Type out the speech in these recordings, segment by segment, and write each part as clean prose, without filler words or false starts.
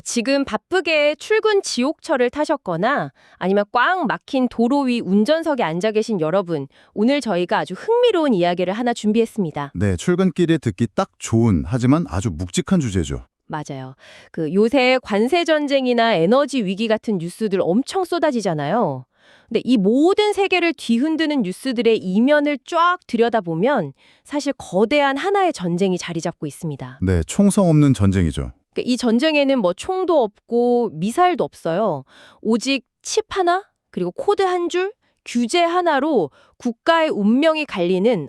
지금 바쁘게 출근 지옥철을 타셨거나 아니면 꽉 막힌 도로 위 운전석에 앉아 계신 여러분, 오늘 저희가 아주 흥미로운 이야기를 하나 준비했습니다. 네, 출근길에 듣기 딱 좋은 하지만 아주 묵직한 주제죠. 맞아요. 요새 관세 전쟁이나 에너지 위기 같은 뉴스들 엄청 쏟아지잖아요. 근데 이 모든 세계를 뒤흔드는 뉴스들의 이면을 쫙 들여다보면 사실 거대한 하나의 전쟁이 자리 잡고 있습니다. 네, 총성 없는 전쟁이죠. 이 전쟁에는 뭐 총도 없고 미사일도 없어요. 오직 칩 하나, 그리고 코드 한 줄, 규제 하나로 국가의 운명이 갈리는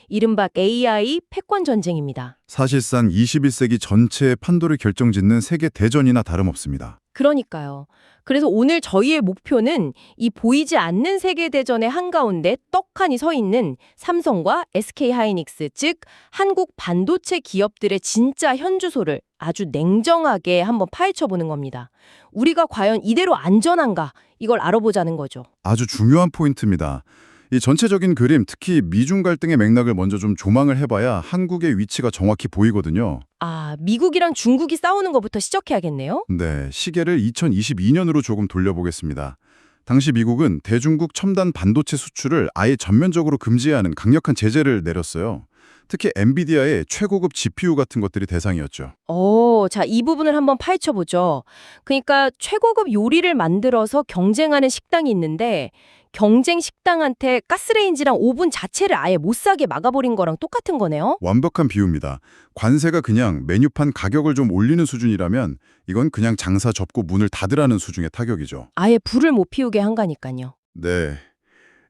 이른바 AI 패권 전쟁입니다. 사실상 21세기 전체의 판도를 결정짓는 세계 대전이나 다름없습니다. 그러니까요. 그래서 오늘 저희의 목표는 이 보이지 않는 세계대전의 한가운데 떡하니 서 있는 삼성과 SK하이닉스, 즉 한국 반도체 기업들의 진짜 현주소를 아주 냉정하게 한번 파헤쳐보는 겁니다. 우리가 과연 이대로 안전한가? 이걸 알아보자는 거죠. 아주 중요한 포인트입니다. 이 전체적인 그림, 특히 미중 갈등의 맥락을 먼저 좀 조망을 해봐야 한국의 위치가 정확히 보이거든요. 미국이랑 중국이 싸우는 것부터 시작해야겠네요. 네, 시계를 2022년으로 조금 돌려보겠습니다. 당시 미국은 대중국 첨단 반도체 수출을 아예 전면적으로 금지해야 하는 강력한 제재를 내렸어요. 특히 엔비디아의 최고급 GPU 같은 것들이 대상이었죠. 자, 이 부분을 한번 파헤쳐보죠. 그러니까 최고급 요리를 만들어서 경쟁하는 식당이 있는데 경쟁 식당한테 가스레인지랑 오븐 자체를 아예 못 사게 막아버린 거랑 똑같은 거네요. 완벽한 비유입니다. 관세가 그냥 메뉴판 가격을 좀 올리는 수준이라면 이건 그냥 장사 접고 문을 닫으라는 수준의 타격이죠. 아예 불을 못 피우게 한 거니까요. 네.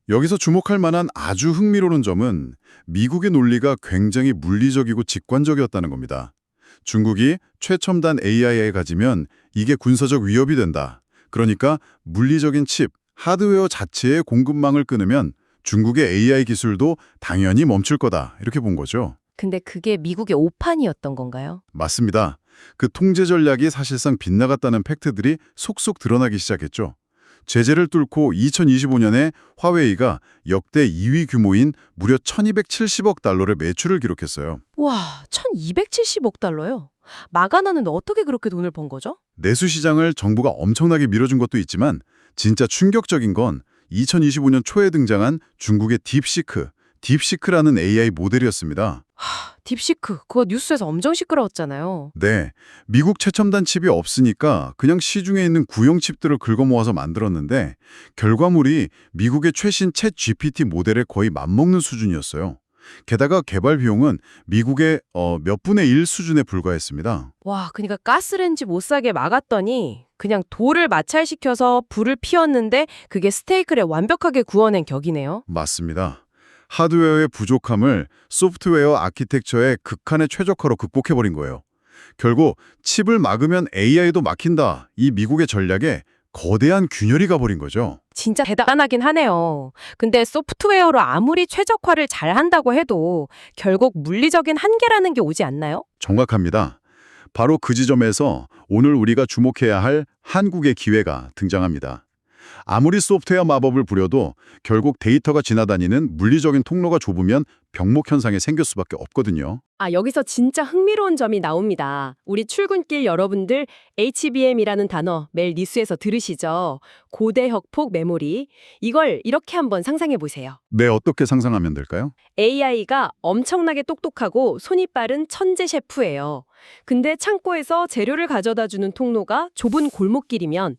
여기서 주목할 만한 아주 흥미로운 점은 미국의 논리가 굉장히 물리적이고 직관적이었다는 겁니다. 중국이 최첨단 AI에 가지면 이게 군사적 위협이 된다. 그러니까 물리적인 칩, 하드웨어 자체의 공급망을 끊으면 중국의 AI 기술도 당연히 멈출 거다. 이렇게 본 거죠. 근데 그게 미국의 오판이었던 건가요? 맞습니다. 그 통제 전략이 사실상 빗나갔다는 팩트들이 속속 드러나기 시작했죠. 제재를 뚫고 2025년에 화웨이가 역대 2위 규모인 무려 1270억 달러의 매출을 기록했어요. 와, 1270억 달러요? 마가나는 어떻게 그렇게 돈을 번 거죠? 내수 시장을 정부가 엄청나게 밀어준 것도 있지만 진짜 충격적인 건 2025년 초에 등장한 중국의 딥시크라는 AI 모델이었습니다. 딥시크, 그거 뉴스에서 엄청 시끄러웠잖아요. 네, 미국 최첨단 칩이 없으니까 그냥 시중에 있는 구형 칩들을 긁어모아서 만들었는데 결과물이 미국의 최신 챗 GPT 모델에 거의 맞먹는 수준이었어요. 게다가 개발 비용은 미국의 몇 분의 1 수준에 불과했습니다. 와, 그러니까 가스렌지 못 사게 막았더니 그냥 돌을 마찰시켜서 불을 피웠는데 그게 스테이크를 완벽하게 구워낸 격이네요. 맞습니다. 하드웨어의 부족함을 소프트웨어 아키텍처의 극한의 최적화로 극복해버린 거예요. 결국 칩을 막으면 AI도 막힌다. 이 미국의 전략에 거대한 균열이 가버린 거죠. 진짜 대단하긴 하네요. 근데 소프트웨어로 아무리 최적화를 잘 한다고 해도 결국 물리적인 한계라는 게 오지 않나요? 정확합니다. 바로 그 지점에서 오늘 우리가 주목해야 할 한국의 기회가 등장합니다. 아무리 소프트웨어 마법을 부려도 결국 데이터가 지나다니는 물리적인 통로가 좁으면 병목 현상이 생길 수밖에 없거든요. 여기서 진짜 흥미로운 점이 나옵니다. 우리 출근길 여러분들 HBM이라는 단어 매일 뉴스에서 들으시죠? 고대역폭 메모리. 이걸 이렇게 한번 상상해 보세요. 네, 어떻게 상상하면 될까요? AI가 엄청나게 똑똑하고 손이 빠른 천재 셰프예요. 근데 창고에서 재료를 가져다 주는 통로가 좁은 골목길이면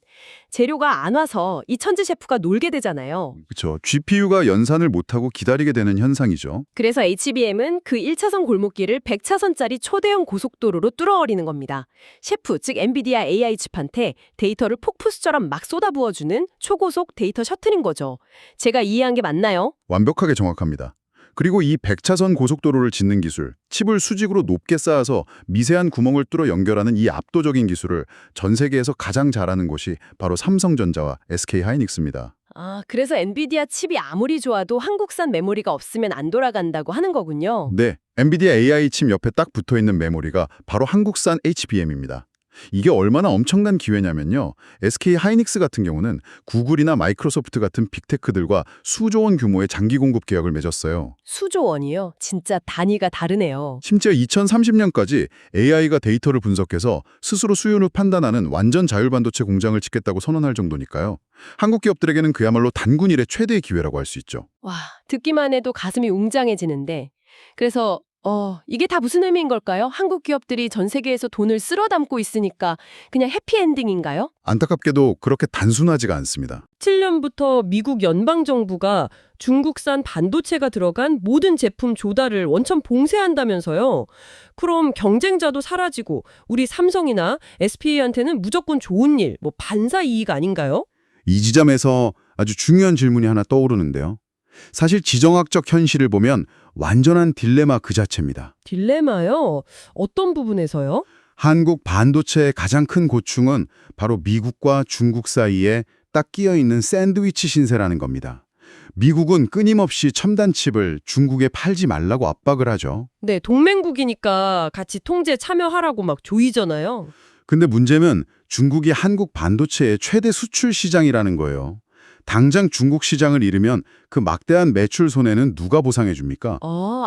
재료가 안 와서 이 천재 셰프가 놀게 되잖아요. 그렇죠. GPU가 연산을 못하고 기다리게 되는 현상이죠. 그래서 HBM은 그 1차선 골목길을 100차선짜리 초대형 고속도로로 뚫어버리는 겁니다. 셰프, 즉 엔비디아 AI 칩한테 데이터를 폭포수처럼 막 쏟아부어주는 초고속 데이터 셔틀인 거죠. 제가 이해한 게 맞나요? 완벽하게 정확합니다. 그리고 이 100차선 고속도로를 짓는 기술, 칩을 수직으로 높게 쌓아서 미세한 구멍을 뚫어 연결하는 이 압도적인 기술을 전 세계에서 가장 잘하는 곳이 바로 삼성전자와 SK하이닉스입니다. 그래서 엔비디아 칩이 아무리 좋아도 한국산 메모리가 없으면 안 돌아간다고 하는 거군요. 네, 엔비디아 AI 칩 옆에 딱 붙어있는 메모리가 바로 한국산 HBM입니다. 이게 얼마나 엄청난 기회냐면요. SK 하이닉스 같은 경우는 구글이나 마이크로소프트 같은 빅테크들과 수조 원 규모의 장기 공급 계약을 맺었어요. 수조 원이요? 진짜 단위가 다르네요. 심지어 2030년까지 AI가 데이터를 분석해서 스스로 수요를 판단하는 완전 자율반도체 공장을 짓겠다고 선언할 정도니까요. 한국 기업들에게는 그야말로 단군 일의 최대의 기회라고 할 수 있죠. 와, 듣기만 해도 가슴이 웅장해지는데. 그래서 이게 다 무슨 의미인 걸까요? 한국 기업들이 전 세계에서 돈을 쓸어 담고 있으니까 그냥 해피엔딩인가요? 안타깝게도 그렇게 단순하지가 않습니다. 7년부터 미국 연방정부가 중국산 반도체가 들어간 모든 제품 조달을 원천 봉쇄한다면서요. 그럼 경쟁자도 사라지고 우리 삼성이나 SPA한테는 무조건 좋은 일, 반사 이익 아닌가요? 이 지점에서 아주 중요한 질문이 하나 떠오르는데요. 사실 지정학적 현실을 보면 완전한 딜레마 그 자체입니다. 딜레마요? 어떤 부분에서요? 한국 반도체의 가장 큰 고충은 바로 미국과 중국 사이에 딱 끼어 있는 샌드위치 신세라는 겁니다. 미국은 끊임없이 첨단 칩을 중국에 팔지 말라고 압박을 하죠. 네, 동맹국이니까 같이 통제 참여하라고 막 조이잖아요. 근데 문제는 중국이 한국 반도체의 최대 수출 시장이라는 거예요. 당장 중국 시장을 잃으면 그 막대한 매출 손해는 누가 보상해 줍니까?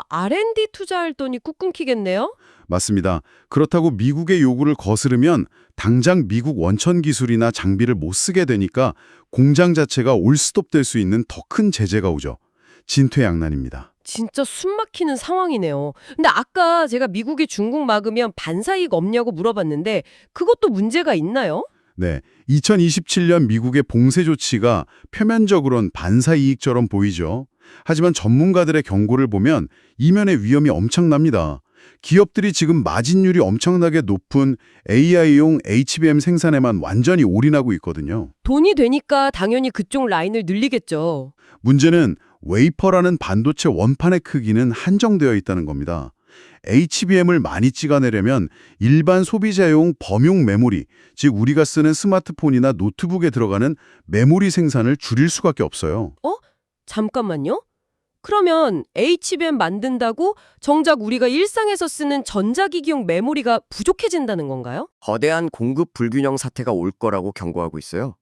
R&D 투자할 돈이 꾹 끊기겠네요? 맞습니다. 그렇다고 미국의 요구를 거스르면 당장 미국 원천 기술이나 장비를 못 쓰게 되니까 공장 자체가 올스톱될 수 있는 더 큰 제재가 오죠. 진퇴양난입니다. 진짜 숨 막히는 상황이네요. 근데 아까 제가 미국이 중국 막으면 반사이익 없냐고 물어봤는데 그것도 문제가 있나요? 네, 2027년 미국의 봉쇄 조치가 표면적으론 반사 이익처럼 보이죠. 하지만 전문가들의 경고를 보면 이면의 위험이 엄청납니다. 기업들이 지금 마진율이 엄청나게 높은 AI용 HBM 생산에만 완전히 올인하고 있거든요. 돈이 되니까 당연히 그쪽 라인을 늘리겠죠. 문제는 웨이퍼라는 반도체 원판의 크기는 한정되어 있다는 겁니다. HBM을 많이 찍어내려면 일반 소비자용 범용 메모리, 즉 우리가 쓰는 스마트폰이나 노트북에 들어가는 메모리 생산을 줄일 수밖에 없어요. 잠깐만요. 그러면 HBM 만든다고 정작 우리가 일상에서 쓰는 전자기기용 메모리가 부족해진다는 건가요? 거대한 공급 불균형 사태가 올 거라고 경고하고 있어요.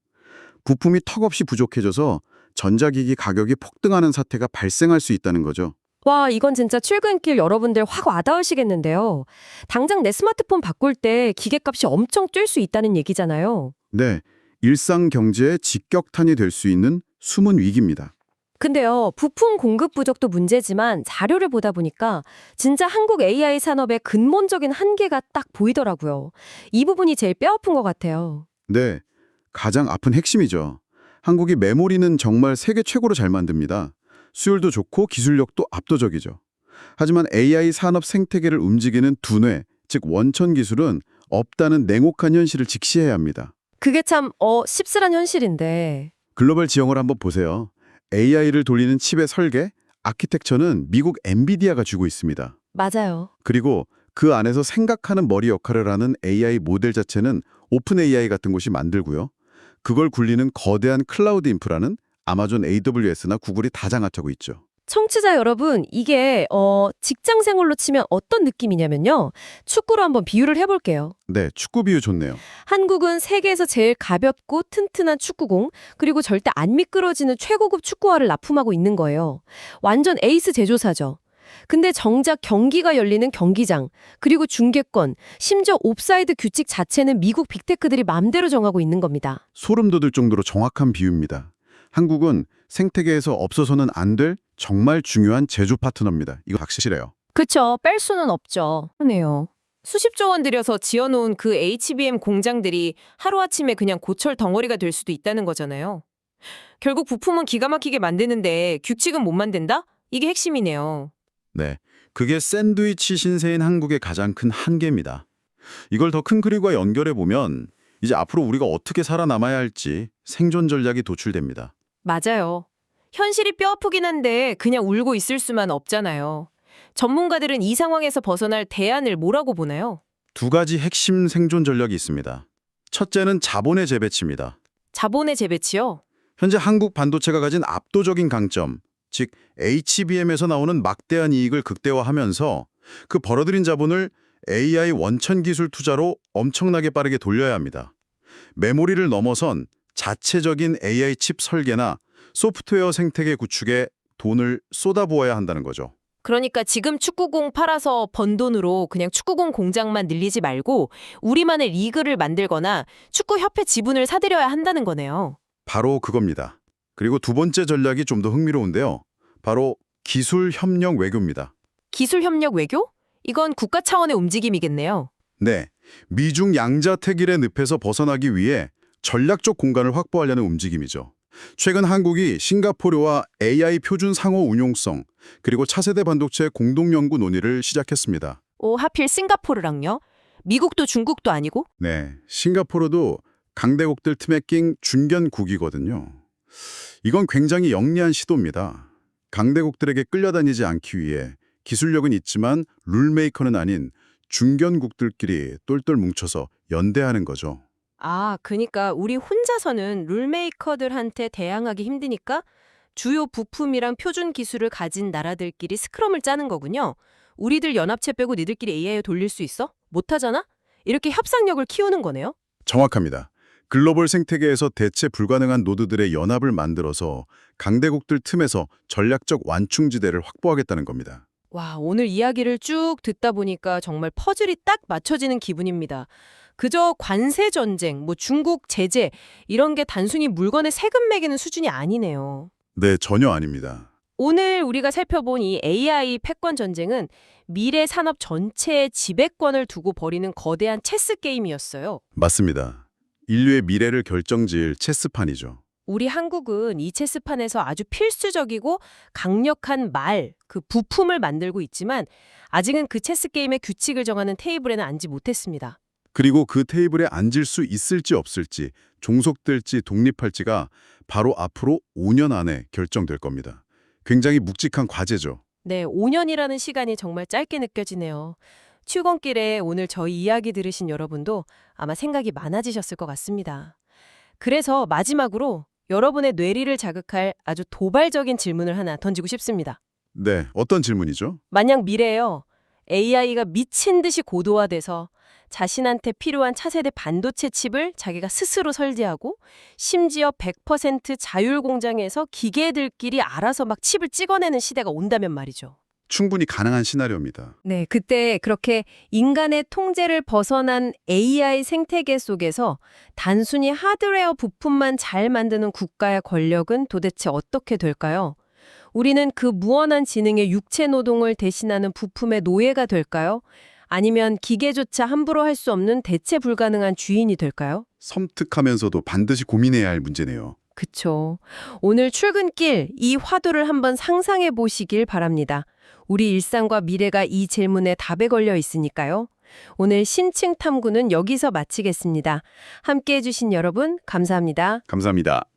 부품이 턱없이 부족해져서 전자기기 가격이 폭등하는 사태가 발생할 수 있다는 거죠. 와, 이건 진짜 출근길 여러분들 확 와닿으시겠는데요. 당장 내 스마트폰 바꿀 때 기계값이 엄청 뛸 수 있다는 얘기잖아요. 네, 일상 경제의 직격탄이 될 수 있는 숨은 위기입니다. 근데요, 부품 공급 부족도 문제지만 자료를 보다 보니까 진짜 한국 AI 산업의 근본적인 한계가 딱 보이더라고요. 이 부분이 제일 뼈아픈 것 같아요. 네, 가장 아픈 핵심이죠. 한국이 메모리는 정말 세계 최고로 잘 만듭니다. 수율도 좋고 기술력도 압도적이죠. 하지만 AI 산업 생태계를 움직이는 두뇌, 즉 원천 기술은 없다는 냉혹한 현실을 직시해야 합니다. 그게 참 씁쓸한 현실인데. 글로벌 지형을 한번 보세요. AI를 돌리는 칩의 설계, 아키텍처는 미국 엔비디아가 쥐고 있습니다. 맞아요. 그리고 그 안에서 생각하는 머리 역할을 하는 AI 모델 자체는 오픈 AI 같은 곳이 만들고요. 그걸 굴리는 거대한 클라우드 인프라는 아마존 AWS나 구글이 다 장악하고 있죠. 청취자 여러분, 이게 직장 생활로 치면 어떤 느낌이냐면요. 축구로 한번 비유를 해볼게요. 네, 축구 비유 좋네요. 한국은 세계에서 제일 가볍고 튼튼한 축구공, 그리고 절대 안 미끄러지는 최고급 축구화를 납품하고 있는 거예요. 완전 에이스 제조사죠. 근데 정작 경기가 열리는 경기장, 그리고 중계권, 심지어 옵사이드 규칙 자체는 미국 빅테크들이 맘대로 정하고 있는 겁니다. 소름 돋을 정도로 정확한 비유입니다. 한국은 생태계에서 없어서는 안 될 정말 중요한 제조 파트너입니다. 이거 확실해요. 그쵸, 뺄 수는 없죠. 그러네요. 수십조 원 들여서 지어놓은 그 HBM 공장들이 하루아침에 그냥 고철 덩어리가 될 수도 있다는 거잖아요. 결국 부품은 기가 막히게 만드는데 규칙은 못 만든다? 이게 핵심이네요. 네, 그게 샌드위치 신세인 한국의 가장 큰 한계입니다. 이걸 더 큰 그림과 연결해 보면 이제 앞으로 우리가 어떻게 살아남아야 할지 생존 전략이 도출됩니다. 맞아요. 현실이 뼈아프긴 한데 그냥 울고 있을 수만 없잖아요. 전문가들은 이 상황에서 벗어날 대안을 뭐라고 보나요? 두 가지 핵심 생존 전략이 있습니다. 첫째는 자본의 재배치입니다. 자본의 재배치요? 현재 한국 반도체가 가진 압도적인 강점, 즉 HBM에서 나오는 막대한 이익을 극대화하면서 그 벌어들인 자본을 AI 원천 기술 투자로 엄청나게 빠르게 돌려야 합니다. 메모리를 넘어선 자체적인 AI 칩 설계나 소프트웨어 생태계 구축에 돈을 쏟아부어야 한다는 거죠. 그러니까 지금 축구공 팔아서 번 돈으로 그냥 축구공 공장만 늘리지 말고 우리만의 리그를 만들거나 축구협회 지분을 사들여야 한다는 거네요. 바로 그겁니다. 그리고 두 번째 전략이 좀 더 흥미로운데요. 바로 기술 협력 외교입니다. 기술협력 외교? 이건 국가 차원의 움직임이겠네요. 네, 미중 양자택일의 늪에서 벗어나기 위해 전략적 공간을 확보하려는 움직임이죠. 최근 한국이 싱가포르와 AI 표준 상호 운용성, 그리고 차세대 반도체 공동 연구 논의를 시작했습니다. 하필 싱가포르랑요? 미국도 중국도 아니고? 네, 싱가포르도 강대국들 틈에 낀 중견국이거든요. 이건 굉장히 영리한 시도입니다. 강대국들에게 끌려다니지 않기 위해 기술력은 있지만 룰메이커는 아닌 중견국들끼리 똘똘 뭉쳐서 연대하는 거죠. 그러니까 우리 혼자서는 룰메이커들한테 대항하기 힘드니까 주요 부품이랑 표준 기술을 가진 나라들끼리 스크럼을 짜는 거군요. 우리들 연합체 빼고 니들끼리 AI 돌릴 수 있어? 못하잖아? 이렇게 협상력을 키우는 거네요. 정확합니다. 글로벌 생태계에서 대체 불가능한 노드들의 연합을 만들어서 강대국들 틈에서 전략적 완충지대를 확보하겠다는 겁니다. 와, 오늘 이야기를 쭉 듣다 보니까 정말 퍼즐이 딱 맞춰지는 기분입니다. 그저 관세 전쟁, 중국 제재 이런 게 단순히 물건에 세금 매기는 수준이 아니네요. 네, 전혀 아닙니다. 오늘 우리가 살펴본 이 AI 패권 전쟁은 미래 산업 전체의 지배권을 두고 벌이는 거대한 체스 게임이었어요. 맞습니다. 인류의 미래를 결정지을 체스판이죠. 우리 한국은 이 체스판에서 아주 필수적이고 강력한 그 부품을 만들고 있지만 아직은 그 체스 게임의 규칙을 정하는 테이블에는 앉지 못했습니다. 그리고 그 테이블에 앉을 수 있을지 없을지, 종속될지 독립할지가 바로 앞으로 5년 안에 결정될 겁니다. 굉장히 묵직한 과제죠. 네, 5년이라는 시간이 정말 짧게 느껴지네요. 출근길에 오늘 저희 이야기 들으신 여러분도 아마 생각이 많아지셨을 것 같습니다. 그래서 마지막으로 여러분의 뇌리를 자극할 아주 도발적인 질문을 하나 던지고 싶습니다. 네, 어떤 질문이죠? 만약 미래에요, AI가 미친 듯이 고도화돼서 자신한테 필요한 차세대 반도체 칩을 자기가 스스로 설계하고 심지어 100% 자율 공장에서 기계들끼리 알아서 막 칩을 찍어내는 시대가 온다면 말이죠. 충분히 가능한 시나리오입니다. 네, 그때 그렇게 인간의 통제를 벗어난 AI 생태계 속에서 단순히 하드웨어 부품만 잘 만드는 국가의 권력은 도대체 어떻게 될까요? 우리는 그 무한한 지능의 육체 노동을 대신하는 부품의 노예가 될까요? 아니면 기계조차 함부로 할 수 없는 대체 불가능한 주인이 될까요? 섬뜩하면서도 반드시 고민해야 할 문제네요. 그쵸. 오늘 출근길 이 화두를 한번 상상해 보시길 바랍니다. 우리 일상과 미래가 이 질문에 답에 걸려 있으니까요. 오늘 신층 탐구는 여기서 마치겠습니다. 함께해 주신 여러분 감사합니다. 감사합니다.